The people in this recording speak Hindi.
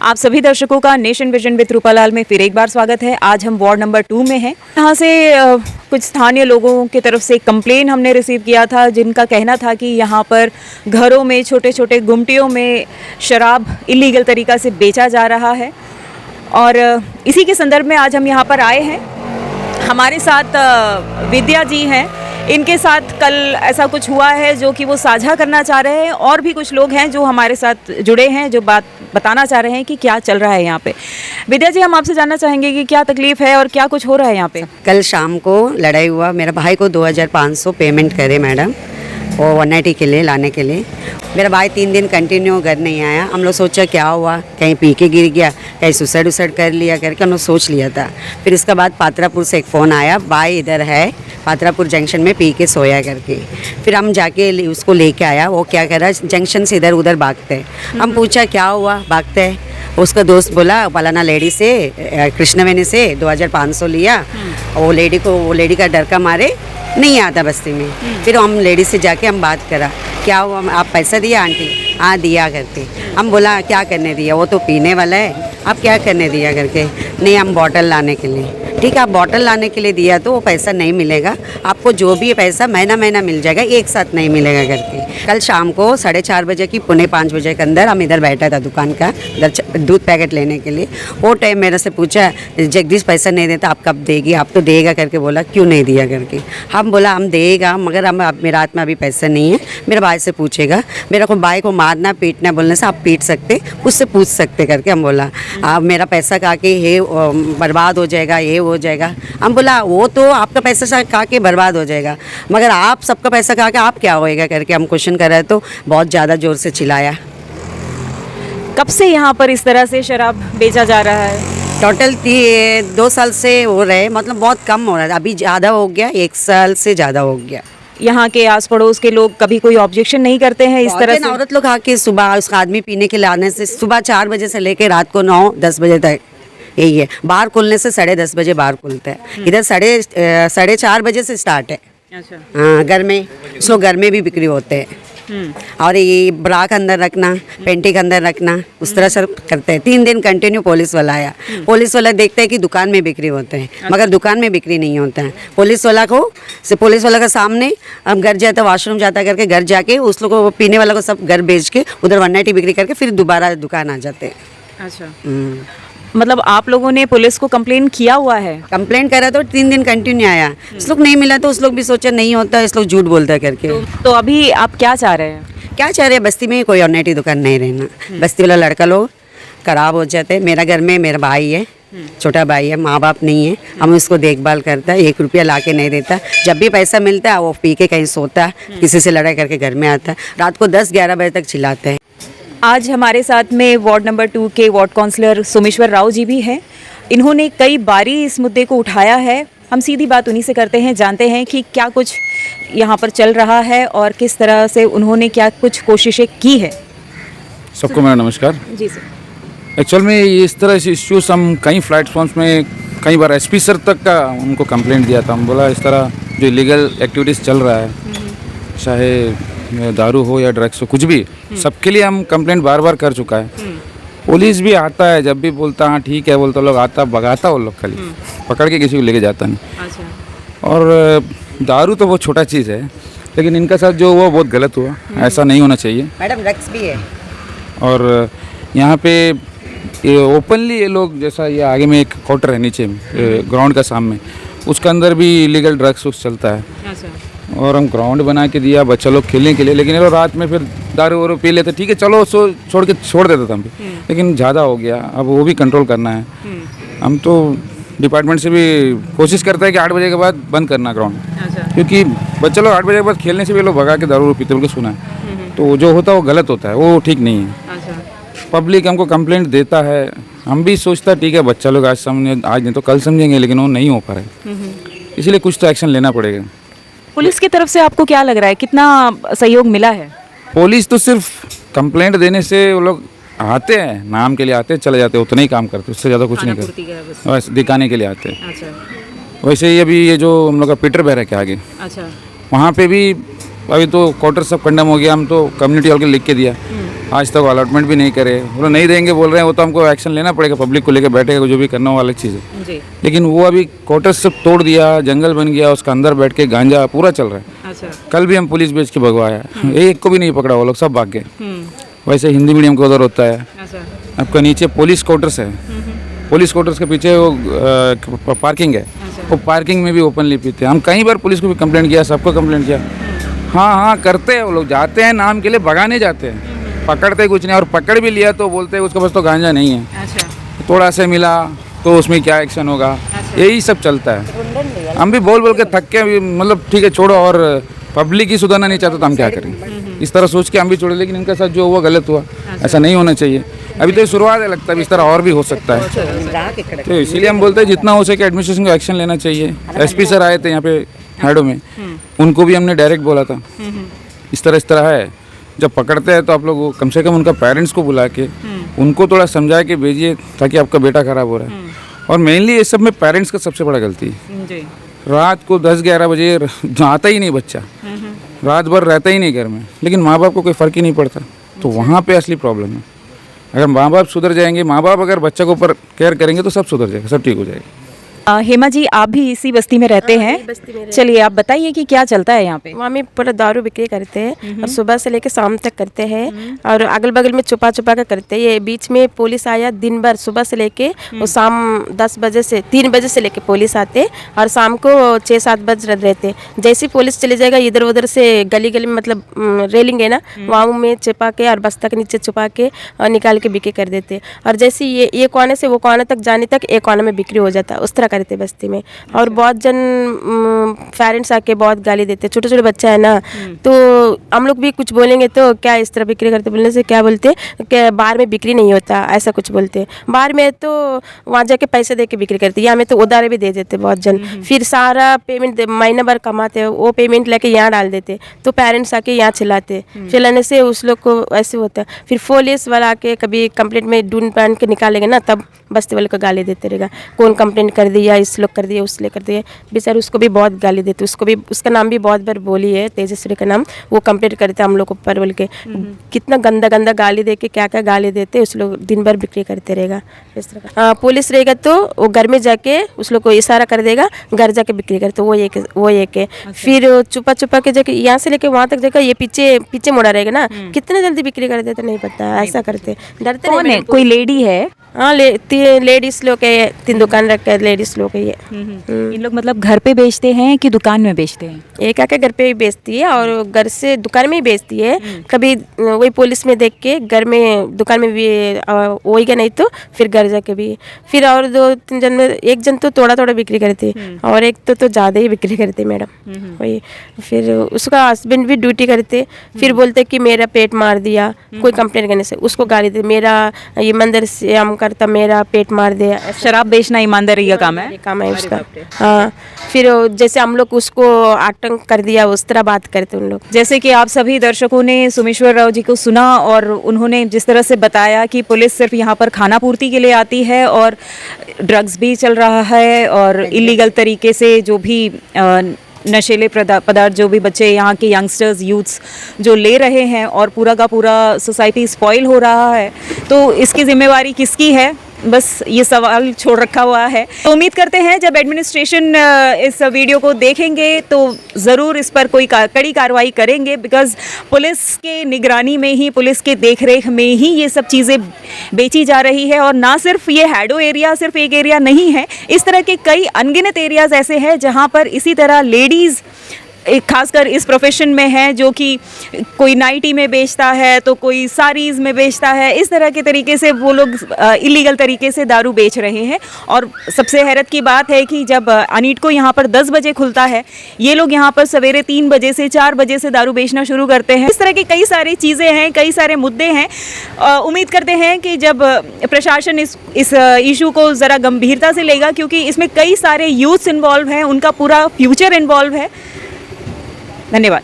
आप सभी दर्शकों का नेशन विजन विद रूपालाल में फिर एक बार स्वागत है। आज हम वार्ड नंबर 2 में हैं। यहाँ से कुछ स्थानीय लोगों की तरफ से कंप्लेन हमने रिसीव किया था, जिनका कहना था कि यहाँ पर घरों में छोटे छोटे गुमटियों में शराब इलीगल तरीक़ा से बेचा जा रहा है और इसी के संदर्भ में आज हम यहाँ पर आए हैं। हमारे साथ विद्या जी हैं। इनके साथ कल ऐसा कुछ हुआ है जो कि वो साझा करना चाह रहे हैं और भी कुछ लोग हैं जो हमारे साथ जुड़े हैं, जो बात बताना चाह रहे हैं कि क्या चल रहा है यहाँ पे। विद्या जी, हम आपसे जानना चाहेंगे कि क्या तकलीफ है और क्या कुछ हो रहा है यहाँ पे। कल शाम को लड़ाई हुआ। मेरा भाई को 2500 पेमेंट करे मैडम, वो 180 के लिए लाने के लिए। मेरा भाई 3 दिन कंटिन्यू घर नहीं आया। हम लोग सोचा क्या हुआ, कहीं पी के गिर गया, कहीं सुसाइड कर लिया करके हम लोग सोच लिया था। फिर इसके बाद पात्रापुर से एक फ़ोन आया, भाई इधर है पात्रापुर जंक्शन में पी के सोया करके। फिर हम जाके उसको लेके आया। वो क्या कर रहा है, जंक्शन से इधर उधर भागते हैं। हम पूछा क्या हुआ, भागते हैं। उसका दोस्त बोला पलाना लेडी से, कृष्णवेणी से 2500 लिया। वो लेडी का डर का मारे नहीं आता बस्ती में। फिर हम लेडी से जाके हम बात करा, क्या हुआ, आप पैसा दिया आंटी? हाँ दिया करके। हम बोला क्या करने दिया, वो तो पीने वाला है, आप क्या करने दिया करके। नहीं, हम बॉटल लाने के लिए। ठीक है, आप बॉटल लाने के लिए दिया तो वो पैसा नहीं मिलेगा आपको, जो भी पैसा महीना मिल जाएगा, एक साथ नहीं मिलेगा करके। कल शाम को 4:30 बजे की 4:45 बजे के अंदर हम इधर बैठा था दुकान का, इधर दूध पैकेट लेने के लिए। वो टाइम मेरे से पूछा, जगदीश पैसा नहीं देता, आप कब देगी? आप तो देगा करके बोला, क्यों नहीं दिया करके। हम बोला हम देगा, मगर हम मेरे हाथ में अभी पैसा नहीं है, मेरे भाई से पूछेगा। मेरा को भाई को मारना पीटना बोलने से आप पीट सकते, उससे पूछ सकते करके हम बोला। आप मेरा पैसा खा के ये बर्बाद हो जाएगा, ये हो जाएगा। हम बोला वो तो आपका पैसा खा के बर्बाद हो जाएगा, मगर आप सबका पैसा खा के आप क्या होएगा करके हम क्वेश्चन कर रहे। तो बहुत ज़्यादा ज़ोर से चिल्लाया। कब से यहाँ पर इस तरह से शराब बेचा जा रहा है? टोटल 2 साल से हो रहे, मतलब बहुत कम हो रहा है। अभी ज़्यादा हो गया, 1 साल से ज़्यादा हो गया। यहाँ के आस पड़ोस के लोग कभी कोई ऑब्जेक्शन नहीं करते हैं इस तरह से? औरत लोग आके सुबह उसका आदमी पीने के लिए आने से सुबह 4 बजे से लेके रात को 9-10 बजे तक यही है। बाहर खुलने से 10:30 बजे बाहर खुलता है। इधर 4:30 बजे से स्टार्ट है। अच्छा। हाँ, घर में उसको घर में भी बिक्री होते हैं। और ये ब्रा के अंदर रखना, पेंटी के अंदर रखना, उस तरह से करते हैं। 3 दिन कंटिन्यू पुलिस वाला आया। पुलिस वाला देखते हैं कि दुकान में बिक्री होते हैं, मगर दुकान में बिक्री नहीं होता है। पुलिस वाला का सामने हम घर जाता, वॉशरूम जाता करके घर जाके उस लोग को, पीने वाला को सब घर बेच के उधर 190 बिक्री करके फिर दोबारा दुकान आ जाते हैं। अच्छा। मतलब आप लोगों ने पुलिस को कंप्लेन किया हुआ है? कंप्लेंट करा तो 3 दिन कंटिन्यू आया। इस लोग नहीं मिला तो उस लोग भी सोचा नहीं होता, इस लोग झूठ बोलता करके। तो अभी आप क्या चाह रहे हैं? क्या चाह रहे हैं, बस्ती में कोई ऑर्डिनरी दुकान नहीं रहना। बस्ती वाला लड़का लोग खराब हो जाते। मेरा घर में मेरा भाई है, छोटा भाई है, माँ बाप नहीं है, हम उसको देखभाल करता है। 1 रुपया ला के नहीं देता। जब भी पैसा मिलता है वो पी के कहीं सोता है, किसी से लड़ाई करके घर में आता है। रात को 10-11 बजे तक चिल्लाते हैं। आज हमारे साथ में वार्ड नंबर 2 के वार्ड काउंसलर सोमेश्वर राव जी भी हैं। इन्होंने कई बारी इस मुद्दे को उठाया है। हम सीधी बात उन्हीं से करते हैं, जानते हैं कि क्या कुछ यहाँ पर चल रहा है और किस तरह से उन्होंने क्या कुछ कोशिशें की है। सबको मेरा नमस्कार। जी सर। एक्चुअल में इस तरह से इश्यूज हम कई प्लेटफॉर्म्स में कई बार एसपी सर तक का उनको कंप्लेंट दिया था। हम बोला इस तरह जो इलीगल एक्टिविटीज़ चल रहा है, चाहे दारू हो या ड्रग्स हो, कुछ भी, सबके लिए हम कंप्लेंट बार कर चुका है। पुलिस भी आता है, जब भी बोलता हाँ ठीक है बोलता लोग आता, भगाता वो लोग, खाली पकड़ के किसी को लेके जाता नहीं। अच्छा। और दारू तो बहुत छोटा चीज़ है, लेकिन इनका साथ जो हुआ बहुत गलत हुआ। ऐसा नहीं होना चाहिए। मैडम ड्रग्स भी है। और यहाँ पे ये ओपनली ये लोग, जैसा ये आगे में एक क्वार्टर है नीचे में ग्राउंड का सामने, उसके अंदर भी इलीगल ड्रग्स चलता है। अच्छा। और हम ग्राउंड बना के दिया बच्चा लोग खेलने के लिए, लेकिन ये लोग रात में फिर दारू वारू पी लेते। ठीक है चलो, सो छोड़ देते थे हम भी, लेकिन ज़्यादा हो गया। अब वो भी कंट्रोल करना है। हम तो डिपार्टमेंट से भी कोशिश करते हैं कि 8 बजे के बाद बंद करना ग्राउंड। अच्छा। क्योंकि बच्चे लोग 8 बजे के बाद खेलने से भी लोग भगा के दारू पीते बोल के सुना है। तो जो होता है वो गलत होता है, वो ठीक नहीं है। अच्छा। पब्लिक हमको कंप्लेंट देता है, हम भी सोचता ठीक है बच्चा लोग आज समझे, आज नहीं तो कल समझेंगे, लेकिन वो नहीं हो पा रहा है। इसलिए कुछ तो एक्शन लेना पड़ेगा। पुलिस की तरफ से आपको क्या लग रहा है, कितना सहयोग मिला है? पुलिस तो सिर्फ कंप्लेंट देने से वो लोग आते हैं, नाम के लिए आते हैं, चले जाते हैं, उतना ही काम करते, उससे ज़्यादा कुछ नहीं करते, बस दिखाने के लिए आते हैं। अच्छा। वैसे ही अभी ये जो हम लोग का पीटर बैरक के आगे, अच्छा, वहाँ पे भी अभी तो क्वार्टर सब कंडम हो गया। हम तो कम्युनिटी हॉल के लिख के दिया, आज तक अलॉटमेंट भी नहीं करे, वो नहीं देंगे बोल रहे हैं, वो तो हमको एक्शन लेना पड़ेगा, पब्लिक को लेकर बैठेगा, जो भी करना वो अलग चीज़ है। जी। लेकिन वो अभी क्वार्टर्स सब तोड़ दिया, जंगल बन गया, उसका अंदर बैठ के गांजा पूरा चल रहा है। अच्छा। कल भी हम पुलिस भेज के भगवाया, एक को भी नहीं पकड़ा, वो लोग सब भाग गए। वैसे हिंदी मीडियम का उधर होता है। अच्छा। आपका नीचे पुलिस क्वार्टर्स है, पुलिस क्वार्टर्स के पीछे वो पार्किंग है, वो पार्किंग में भी ओपनली पीते हैं। हम कई बार पुलिस को भी कंप्लेंट किया, सबको कंप्लेंट किया। हाँ करते हैं वो लोग, जाते हैं नाम के लिए, भगाने जाते हैं, पकड़ते कुछ नहीं, और पकड़ भी लिया तो बोलते हैं उसके पास तो गांजा नहीं है। अच्छा। थोड़ा से मिला तो उसमें क्या एक्शन होगा, यही सब चलता है। हम भी बोल के थक के मतलब ठीक है छोड़ो, और पब्लिक ही सुधरना नहीं चाहता तो हम क्या करें, इस तरह सोच के हम भी छोड़े। लेकिन इनके साथ जो हुआ गलत हुआ, ऐसा नहीं होना चाहिए। अभी तो ये शुरुआत है, लगता है इस तरह और भी हो सकता है। तो इसीलिए हम बोलते हैं जितना हो सके एडमिनिस्ट्रेशन को एक्शन लेना चाहिए। एसपी सर आए थे यहाँ पे हैडो में, उनको भी हमने डायरेक्ट बोला था इस तरह है, जब पकड़ते हैं तो आप लोग कम से कम उनका पेरेंट्स को बुला के उनको थोड़ा समझा के भेजिए, ताकि आपका बेटा खराब हो रहा है। और मेनली ये सब में पेरेंट्स का सबसे बड़ा गलती है। जी। रात को 10-11 बजे आता ही नहीं बच्चा, रात भर रहता ही नहीं घर में, लेकिन माँ बाप को कोई फ़र्क ही नहीं पड़ता। तो वहाँ पे असली प्रॉब्लम है। अगर माँ बाप सुधर जाएंगे, माँ बाप अगर बच्चा को ऊपर केयर करेंगे तो सब सुधर जाएगा, सब ठीक हो जाएगा। हेमा जी, आप भी इसी बस्ती में रहते हैं। चलिए आप बताइए कि क्या चलता है यहाँ पे। वहाँ में पूरा दारू बिक्री करते हैं और सुबह से लेकर शाम तक करते हैं, और अगल बगल में छुपा कर करते हैं। ये बीच में पुलिस आया, दिन भर सुबह से लेके और शाम 10 बजे से 3 बजे से लेके पुलिस आते, और शाम को 6-7 बज रहते। जैसे पुलिस चले जाएगा, इधर उधर से गली गली में, मतलब रेलिंग है ना, वहाँ में छिपा के और बस्ता के नीचे छुपा के और निकाल के बिक्री कर देते। और जैसे ये कोने से वो कोने तक जाने तक एक कोने में बिक्री हो जाता है, उस तरह करते बस्ती में। और बहुत जन पेरेंट्स आके बहुत गाली देते, छोटे छोटे बच्चा है ना, तो हम लोग भी कुछ बोलेंगे तो क्या इस तरह बिक्री करते, बोलने से क्या बोलते कि बाहर में बिक्री नहीं होता, ऐसा कुछ बोलते। बाहर में तो वहाँ जाके पैसे दे के बिक्री करते, यहाँ में तो उधार भी दे देते बहुत जन। फिर सारा पेमेंट महीना भर कमाते, वो पेमेंट लेके यहाँ डाल देते, तो पेरेंट्स आके यहाँ चिल्लाते, चिल्लाने से उस लोग को ऐसे होता। फिर पुलिस वाला आके कभी कंप्लेंट में ढूंढ पहन के निकालेंगे ना, तब बस्ती वाले को गाली देते रहेगा, कौन कंप्लेंट कर दिया, इस लोग कर दिया, उसने कर दिया। बेचारे उसको भी बहुत गाली देते, उसको भी, उसका नाम भी बहुत बार बोली है, तेजस्वी का नाम, वो कंप्लेंट करते हम लोग को पर बोल के, कितना गंदा गंदा गाली दे के क्या क्या गाली देते, उस लोग दिन भर बिक्री करते रहेगा इस तरह का। पुलिस रहेगा तो वो घर में जाके उस लोग को इशारा कर देगा, घर जाके बिक्री करते, वो एक है। फिर छुपा के जाके यहाँ से लेके वहाँ तक जाकर ये पीछे मुड़ा रहेगा ना, कितने जल्दी बिक्री कर देते नहीं पता, ऐसा करते, डरते कौन है? कोई लेडी है? हाँ, लेडीज लोग है, 3 दुकान रख कर लेडीज लोग है ये। इन लोग मतलब घर पे बेचते हैं कि दुकान में बेचते हैं? एक आके घर पे भी बेचती है और घर से दुकान में ही बेचती है। कभी वही पुलिस में देख के घर में दुकान में भी होएगा, नहीं तो फिर घर जाके भी। फिर और 2-3 जन में, एक जन तो थोड़ा बिक्री करती है और एक तो ज़्यादा ही बिक्री करती है मैडम वही। फिर उसका हस्बैंड भी ड्यूटी करते, फिर बोलते कि मेरा पेट मार दिया, कोई कंप्लेंट करने से उसको गाली दे, मेरा ईमानदारी से हम करता, मेरा पेट मार दिया। शराब बेचना ईमानदारी का काम है? काम है उसका। हाँ, फिर जैसे हम लोग उसको आतंक कर दिया, उस तरह बात करते उन लोग। जैसे कि आप सभी दर्शकों ने सोमेश्वर राव जी को सुना और उन्होंने जिस तरह से बताया कि पुलिस सिर्फ यहाँ पर खाना पूर्ति के लिए आती है और ड्रग्स भी चल रहा है, और इलीगल तरीके से जो भी नशीले पदार्थ जो भी बच्चे यहाँ के यंगस्टर्स यूथ्स जो ले रहे हैं, और पूरा का पूरा सोसाइटी स्पॉइल हो रहा है, तो इसकी जिम्मेवारी किसकी है? बस ये सवाल छोड़ रखा हुआ है। तो उम्मीद करते हैं जब एडमिनिस्ट्रेशन इस वीडियो को देखेंगे तो ज़रूर इस पर कोई कड़ी कार्रवाई करेंगे, बिकॉज़ पुलिस के निगरानी में ही, पुलिस के देखरेख में ही ये सब चीज़ें बेची जा रही है। और ना सिर्फ ये हैडो एरिया सिर्फ एक एरिया नहीं है, इस तरह के कई अनगिनत एरियाज़ ऐसे हैं जहाँ पर इसी तरह लेडीज़ खासकर इस प्रोफेशन में है, जो कि कोई नाइटी में बेचता है तो कोई साड़ीज़ में बेचता है, इस तरह के तरीके से वो लोग इलीगल तरीके से दारू बेच रहे हैं। और सबसे हैरत की बात है कि जब अनीट को यहाँ पर 10 बजे खुलता है, ये लोग यहाँ पर सवेरे 3 बजे से 4 बजे से दारू बेचना शुरू करते हैं। इस तरह की कई सारी चीज़ें हैं, कई सारे मुद्दे हैं। उम्मीद करते हैं कि जब प्रशासन इस इशू को ज़रा गंभीरता से लेगा, क्योंकि इसमें कई सारे यूथ्स इन्वॉल्व हैं, उनका पूरा फ्यूचर इन्वॉल्व है। धन्यवाद।